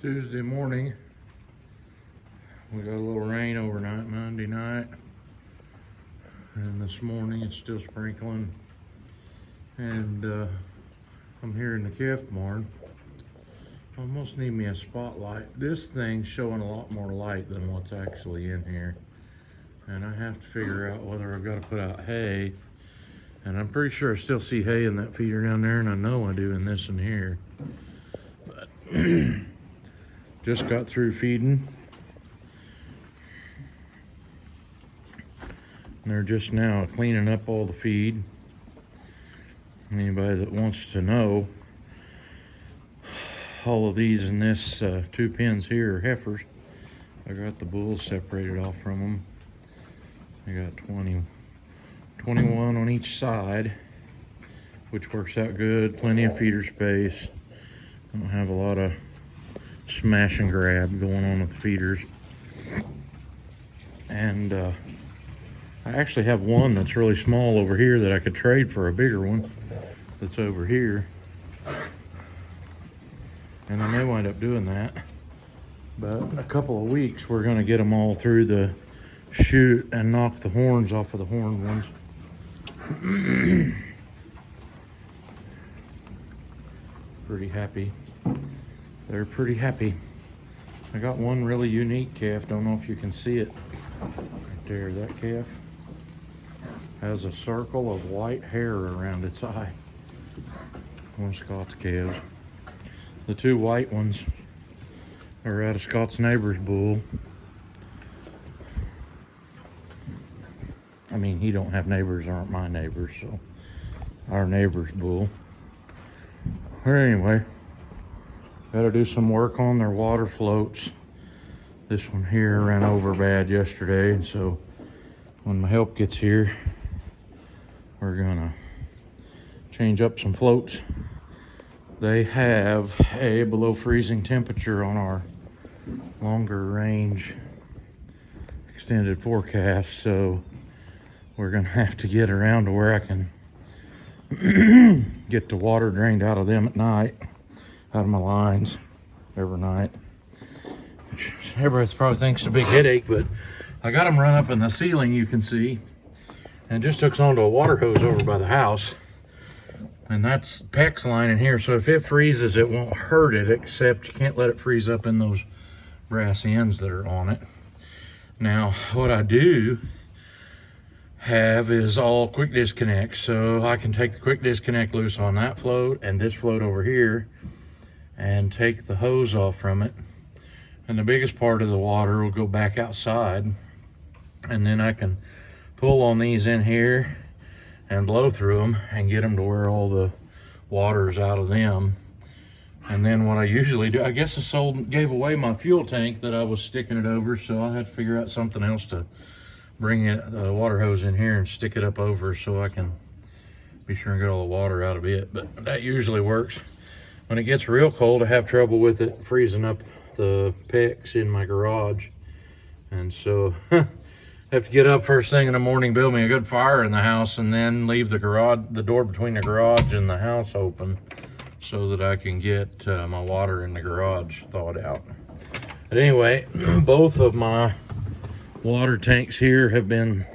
Tuesday morning. We got a little rain overnight, Monday night. And this morning it's still sprinkling. And I'm here in the calf barn. Almost need me a spotlight. This thing's showing a lot more light than what's actually in here. And I have to figure out whether I've got to put out hay. And I'm pretty sure I still see hay in that feeder down there, and I know I do in this in here. But just got through feeding. And they're just now cleaning up all the feed. Anybody that wants to know, all of these in this 2 pens here are heifers. I got the bulls separated off from them. I got 21 on each side, which works out good. Plenty of feeder space. I don't have a lot of smash and grab going on with the feeders. And I actually have one that's really small over here that I could trade for a bigger one that's over here. And I may wind up doing that. But in a couple of weeks, we're gonna get them all through the chute and knock the horns off of the horned ones. Pretty happy. They're pretty happy. I got one really unique calf. Don't know if you can see it. Right there, that calf has a circle of white hair around its eye. One of Scott's calves. The 2 white ones are out of Scott's neighbor's bull. I mean, he don't have neighbors, aren't my neighbors, so our neighbor's bull. But anyway, gotta do some work on their water floats. This one here ran over bad yesterday, and so when my help gets here, we're gonna change up some floats. They have a below freezing temperature on our longer range extended forecast, so we're gonna have to get around to where I can get the water drained out of them at night, out of my lines every night. Which everybody probably thinks is a big headache, but I got them run up in the ceiling, you can see, and it just hooks onto a water hose over by the house. And that's PEX line in here, so if it freezes, it won't hurt it, except you can't let it freeze up in those brass ends that are on it. Now, what I do have is all quick disconnect, so I can take the quick disconnect loose on that float and this float over here and take the hose off from it, and the biggest part of the water will go back outside, and then I can pull on these in here and blow through them and get them to where all the water is out of them. And then what I usually do, I guess I gave away my fuel tank that I was sticking it over, so I had to figure out something else to bring the water hose in here and stick it up over so I can be sure and get all the water out of it. But that usually works. When it gets real cold, I have trouble with it freezing up the PEX in my garage. And so I have to get up first thing in the morning, build me a good fire in the house, and then leave the door between the garage and the house open so that I can get my water in the garage thawed out. But anyway, both of my water tanks here have been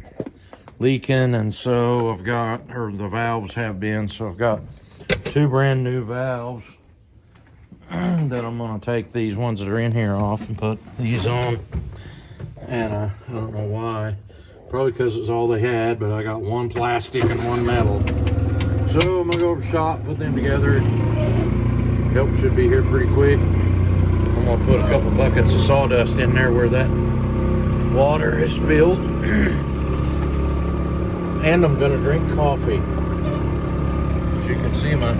leaking, and so I've got, or the valves have been, so I've got 2 brand new valves that I'm gonna take these ones that are in here off and put these on. And I don't know why, probably because it's all they had, but I got 1 plastic and 1 metal. So I'm gonna go to the shop, put them together. Help should be here pretty quick. I'm gonna put a couple buckets of sawdust in there where that water is spilled. And I'm gonna drink coffee. As you can see, my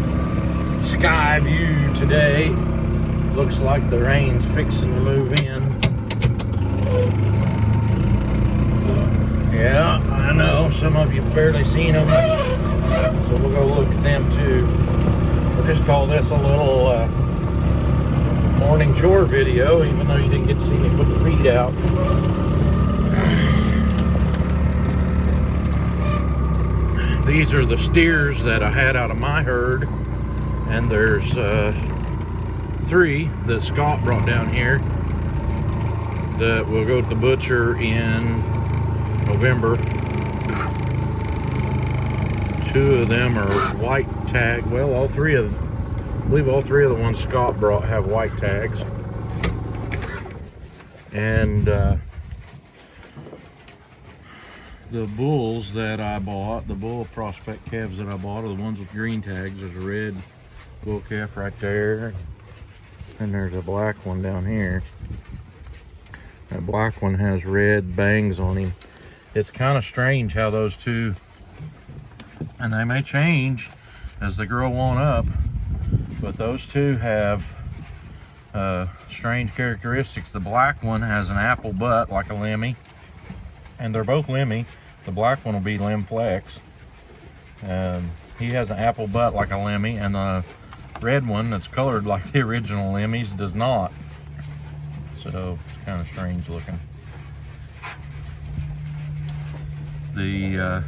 sky view today looks like the rain's fixing to move in. Yeah, I know some of you barely seen them, so we'll go look at them too. We'll just call this a little morning chore video, even though you didn't get to see me put the feed out. These are the steers that I had out of my herd, and there's 3 that Scott brought down here that will go to the butcher in November. 2 of them are white tag. Well, I believe all 3 of the ones Scott brought have white tags. And the bulls that I bought, the bull prospect calves that I bought, are the ones with green tags. There's a red bull calf right there, and there's a black one down here. That black one has red bangs on him. It's kind of strange how those two, and they may change as they grow on up, but those two have strange characteristics. The black one has an apple butt like a Lemmy, and they're both Lemmy. The black one will be Lim Flex. He has an apple butt like a Lemmy, and the red one that's colored like the original Lemmys does not. So it's kind of strange looking. The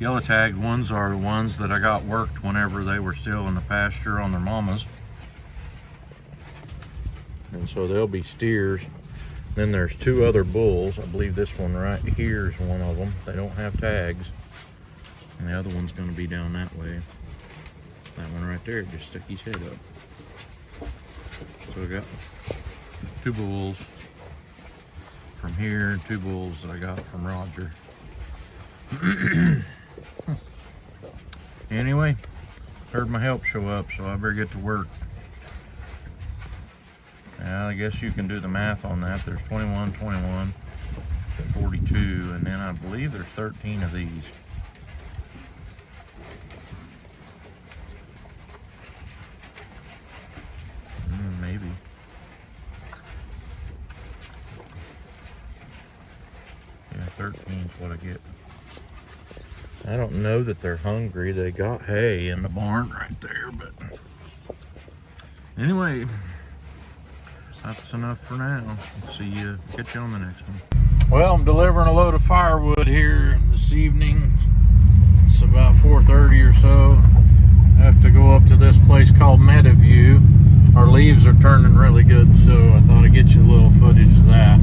yellow tag ones are the ones that I got worked whenever they were still in the pasture on their mamas. And so they'll be steers. Then there's 2 other bulls. I believe this one right here is one of them. They don't have tags. And the other one's going to be down that way. That one right there just stuck his head up. So we got 2 bulls from here and 2 bulls that I got from Roger. Anyway, heard my help show up, so I better get to work. Now, I guess you can do the math on that. There's 21, 21, 42, and then I believe there's 13 of these. Maybe. Yeah, 13 is what I get. I don't know that they're hungry. They got hay in the barn right there, but anyway, that's enough for now. See you. Catch you on the next one. Well, I'm delivering a load of firewood here this evening. It's about 4:30 or so. I have to go up to this place called Meadowview. Our leaves are turning really good, so I thought I'd get you a little footage of that.